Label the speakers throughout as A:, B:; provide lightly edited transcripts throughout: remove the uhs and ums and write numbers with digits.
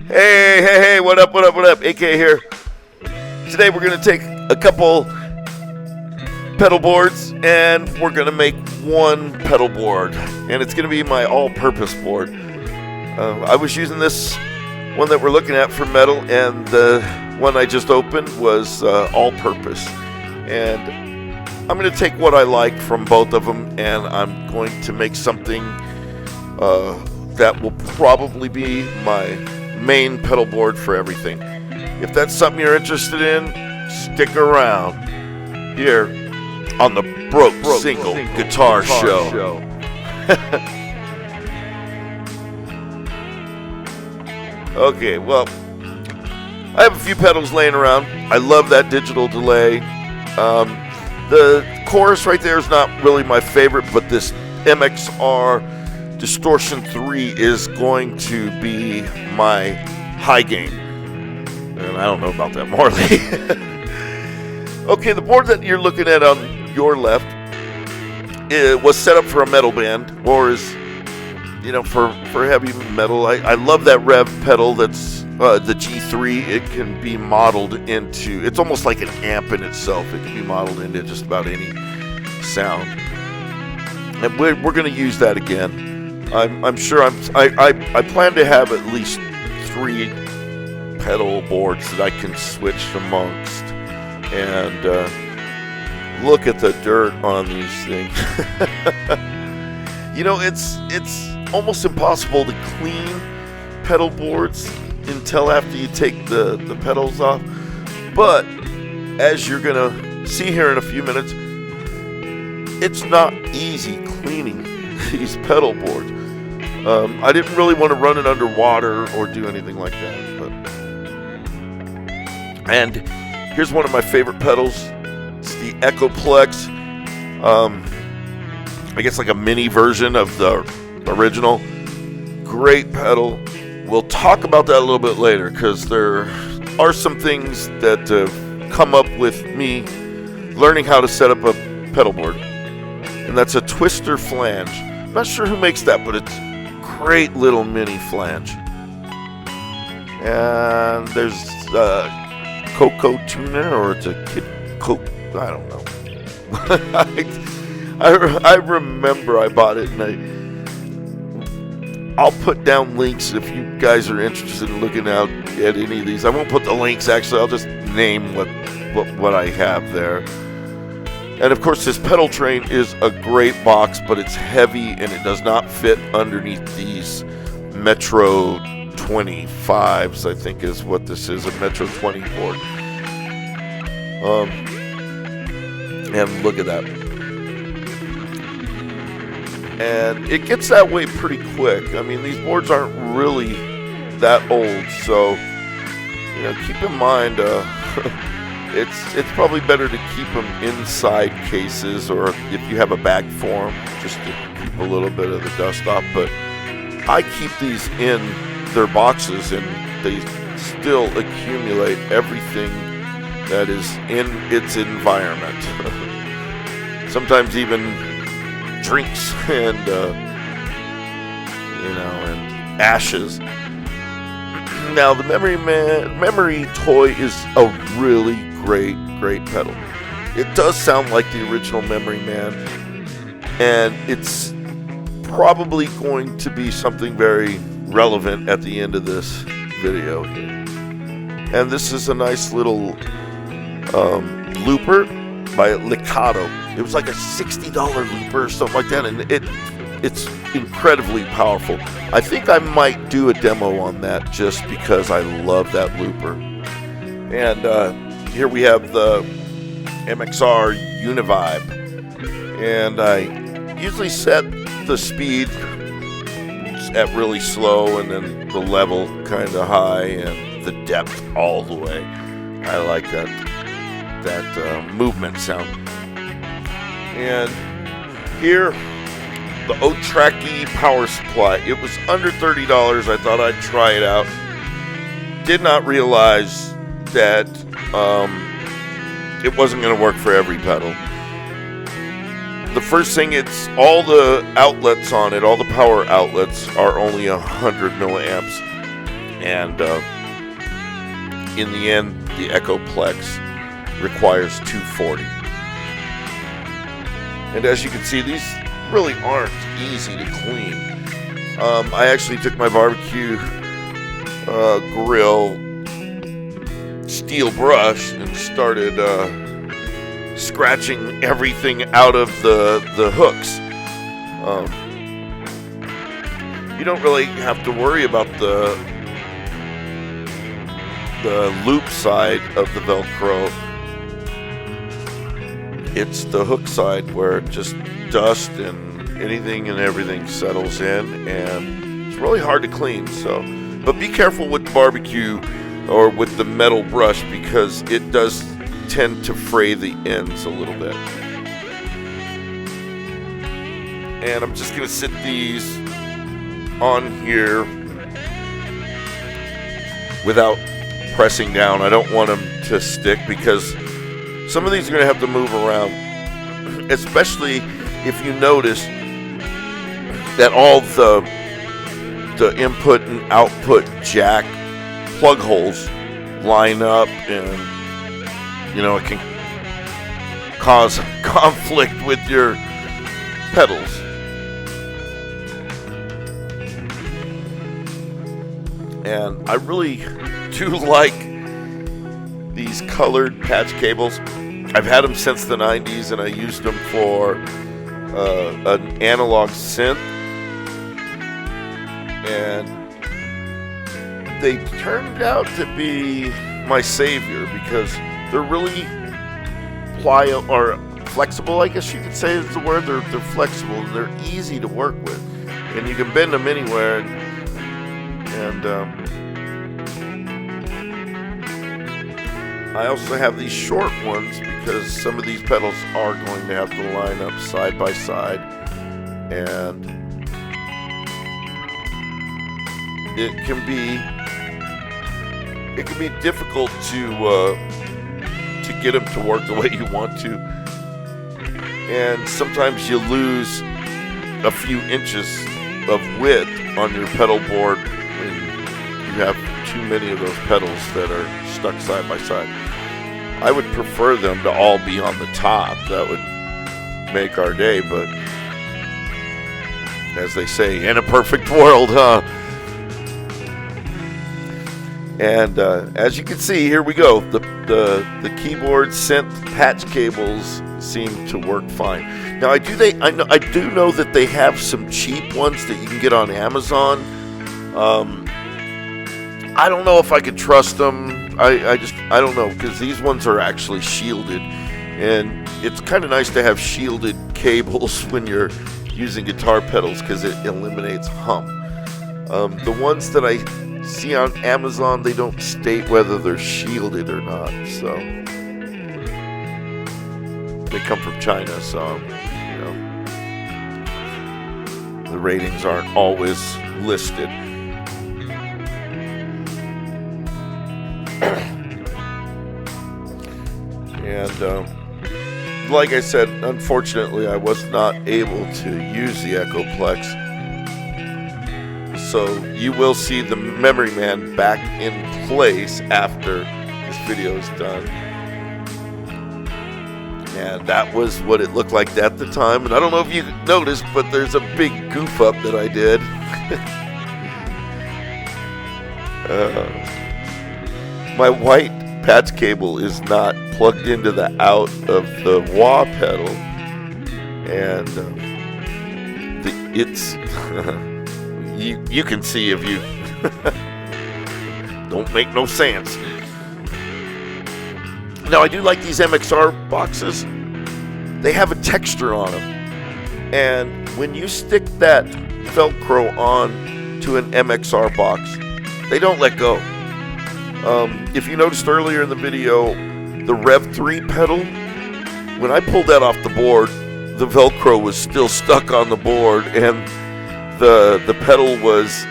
A: Hey, what up? AK here. Today we're going to take a couple pedal boards and we're going to make one pedal board. And it's going to be my all-purpose board. I was using this one that we're looking at for metal, and the one I just opened was all-purpose. And I'm going to take what I like from both of them, and I'm going to make something that will probably be my main pedal board for everything. If that's something you're interested in, stick around here on the Broke Single Guitar Show. Okay, well, I have a few pedals laying around. I love that digital delay. The chorus right there is not really my favorite, but this Mxr Distortion 3 is going to be my high gain. And I don't know about that, Marley. Okay, the board that you're looking at on your left, it was set up for a metal band, or is, for heavy metal. I love that rev pedal that's the G3. It can be modeled into, it's almost like an amp in itself. It can be modeled into just about any sound. And we're going to use that again. I'm sure I plan to have at least 3 pedal boards that I can switch amongst. And look at the dirt on these things. It's almost impossible to clean pedal boards until after you take the pedals off. But as you're going to see here in a few minutes, it's not easy cleaning these pedal boards. I didn't really want to run it underwater or do anything like that. And here's one of my favorite pedals. It's the Echoplex. I guess like a mini version of the original. Great pedal. We'll talk about that a little bit later, because there are some things that come up with me learning how to set up a pedal board. And that's a Twister Flange. I'm not sure who makes that, but it's great little mini flange. And there's Coco Tuner, or it's a Kid Coke, I don't know. I remember I bought it, and I'll put down links if you guys are interested in looking out at any of these. I won't put the links, actually. I'll just name what I have there. And of course, this pedal train is a great box, but it's heavy and it does not fit underneath these Metro 25s, I think is what this is, a Metro 20 board. And look at that. And it gets that way pretty quick. I mean, these boards aren't really that old, so keep in mind it's probably better to keep them inside cases, or if you have a bag for them, just to keep a little bit of the dust off. But I keep these in their boxes, and they still accumulate everything that is in its environment. Sometimes even drinks and and ashes. Now the Memory Toy is a really great pedal. It does sound like the original Memory Man, and it's probably going to be something very relevant at the end of this video here. And this is a nice little looper by Licado. It was like a $60 looper or something like that, and it's incredibly powerful. I think I might do a demo on that just because I love that looper. And here we have the Mxr Univ. And I usually set the speed at really slow, and then the level kind of high, and the depth all the way. I like that movement sound. And here, the Otraki power supply. It was under $30. I thought I'd try it out. Did not realize that it wasn't going to work for every pedal. The first thing, it's all the outlets on it, all the power outlets are only 100 milliamps. And in the end, the Echoplex requires 240. And as you can see, these really aren't easy to clean. I actually took my barbecue grill steel brush and started scratching everything out of the hooks. You don't really have to worry about the loop side of the Velcro. It's the hook side where just dust and anything and everything settles in, and it's really hard to clean. So, but be careful with the barbecue or with the metal brush, because it does tend to fray the ends a little bit. And I'm just going to sit these on here without pressing down. I don't want them to stick, because some of these are going to have to move around, especially if you notice that all the input and output jack plug holes line up, and it can cause conflict with your pedals. And I really do like these colored patch cables. I've had them since the 90s, and I used them for an analog synth, and they turned out to be my savior, because they're really pliable, or flexible, I guess you could say is the word. They're flexible, and they're easy to work with, and you can bend them anywhere. And I also have these short ones, because some of these pedals are going to have to line up side by side, and it can be difficult to get them to work the way you want to, and sometimes you lose a few inches of width on your pedal board when you have too many of those pedals that are stuck side by side. I would prefer them to all be on the top. That would make our day, but as they say, in a perfect world, huh? And as you can see, here we go. The keyboard synth patch cables seem to work fine. Now I do know that they have some cheap ones that you can get on Amazon. I don't know if I could trust them. I don't know, because these ones are actually shielded, and it's kind of nice to have shielded cables when you're using guitar pedals, because it eliminates hum. The ones that I see on Amazon, they don't state whether they're shielded or not, so they come from China, so the ratings aren't always listed. And like I said, unfortunately, I was not able to use the Echoplex. So you will see the Memory Man back in place after this video is done. And that was what it looked like at the time. And I don't know if you noticed, but there's a big goof up that I did. My white patch cable is not plugged into the out of the wah pedal, and it's you can see if you don't make no sense. Now I do like these MXR boxes. They have a texture on them, and when you stick that Velcro on to an MXR box, they don't let go. If you noticed earlier in the video, the Rev 3 pedal, when I pulled that off the board, the Velcro was still stuck on the board, and the pedal was,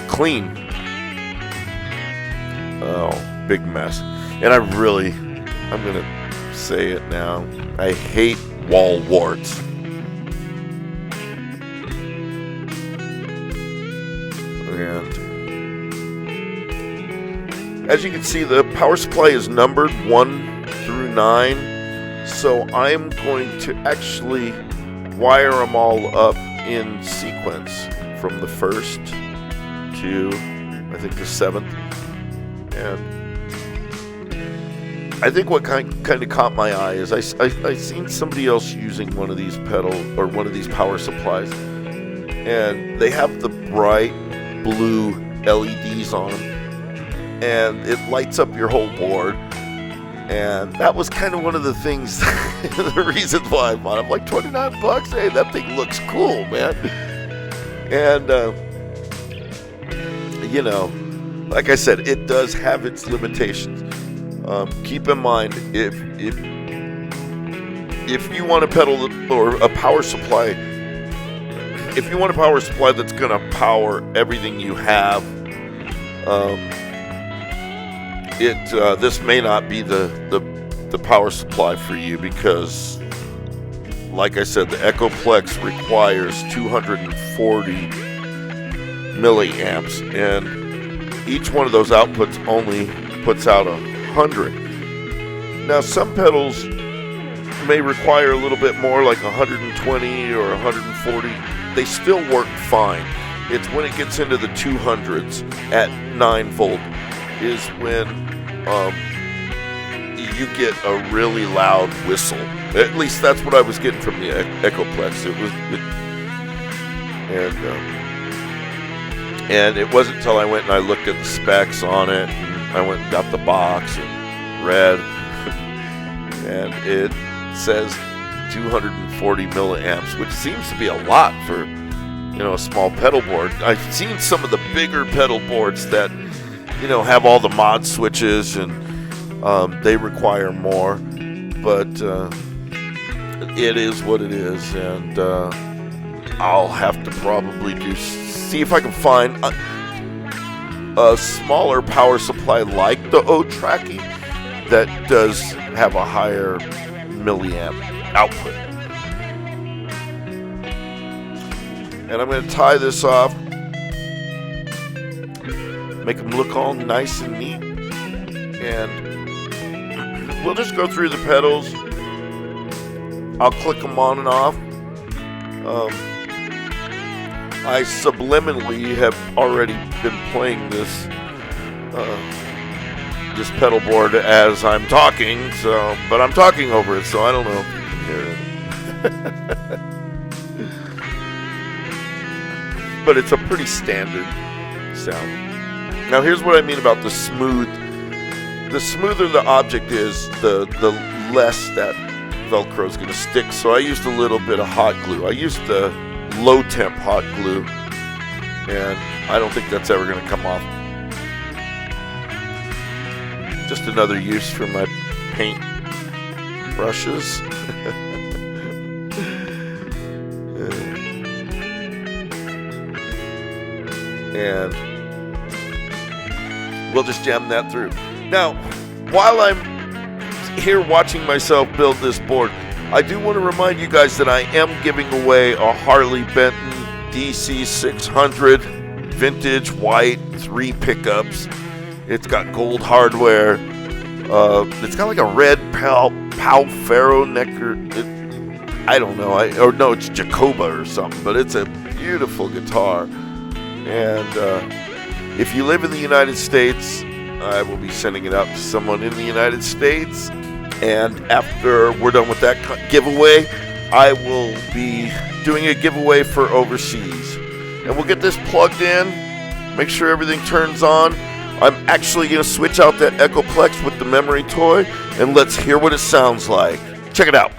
A: clean. Oh, big mess. And I'm going to say it now, I hate wall warts. And as you can see, the power supply is numbered 1 through 9. So I'm going to actually wire them all up in sequence from the 1st to, I think, the 7th. And I think what kind of caught my eye is I seen somebody else using one of these one of these power supplies, and they have the bright blue LEDs on them, and it lights up your whole board. And that was kind of one of the things, the reasons why I bought it. I'm like, $29? Hey, that thing looks cool, man. And you know, like I said, it does have its limitations. Keep in mind, if you want a pedal or a power supply, if you want a power supply that's going to power everything you have, this may not be the power supply for you, because, like I said, the Echoplex requires 240 milliamps, and each one of those outputs only puts out 100. Now, some pedals may require a little bit more, like 120 or 140. They still work fine. It's when it gets into the 200s at 9 volt is when you get a really loud whistle. At least that's what I was getting from the Echoplex. And it wasn't until I went and I looked at the specs on it, and I went and got the box and read, and it says 240 milliamps, which seems to be a lot for, you know, a small pedal board. I've seen some of the bigger pedal boards that, you know, have all the mod switches, and they require more, but it is what it is. And I'll have to probably see if I can find a smaller power supply like the Otraki that does have a higher milliamp output. And I'm going to tie this off, make them look all nice and neat, and we'll just go through the pedals. I'll click them on and off. I subliminally have already been playing this pedal board as I'm talking, but I'm talking over it, so I don't know if you can hear it. But it's a pretty standard sound. Now, here's what I mean about the smooth. The smoother the object is, the less that Velcro is going to stick. So I used a little bit of hot glue. I used the low temp hot glue, and I don't think that's ever going to come off. Just another use for my paint brushes. And we'll just jam that through. Now, while I'm here watching myself build this board, I do want to remind you guys that I am giving away a Harley Benton DC600 vintage white 3 pickups. It's got gold hardware. It's got like a red Pal Ferro necker. I don't know. It's Jacoba or something, but it's a beautiful guitar. And if you live in the United States, I will be sending it out to someone in the United States. And after we're done with that giveaway, I will be doing a giveaway for overseas. And we'll get this plugged in, make sure everything turns on. I'm actually going to switch out that Echoplex with the memory toy, and let's hear what it sounds like. Check it out.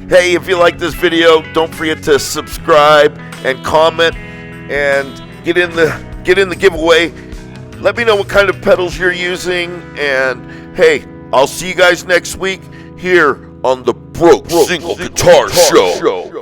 A: Hey, if you like this video, don't forget to subscribe and comment and get in the giveaway. Let me know what kind of pedals you're using, and hey, I'll see you guys next week here on the Broke Single Guitar Show.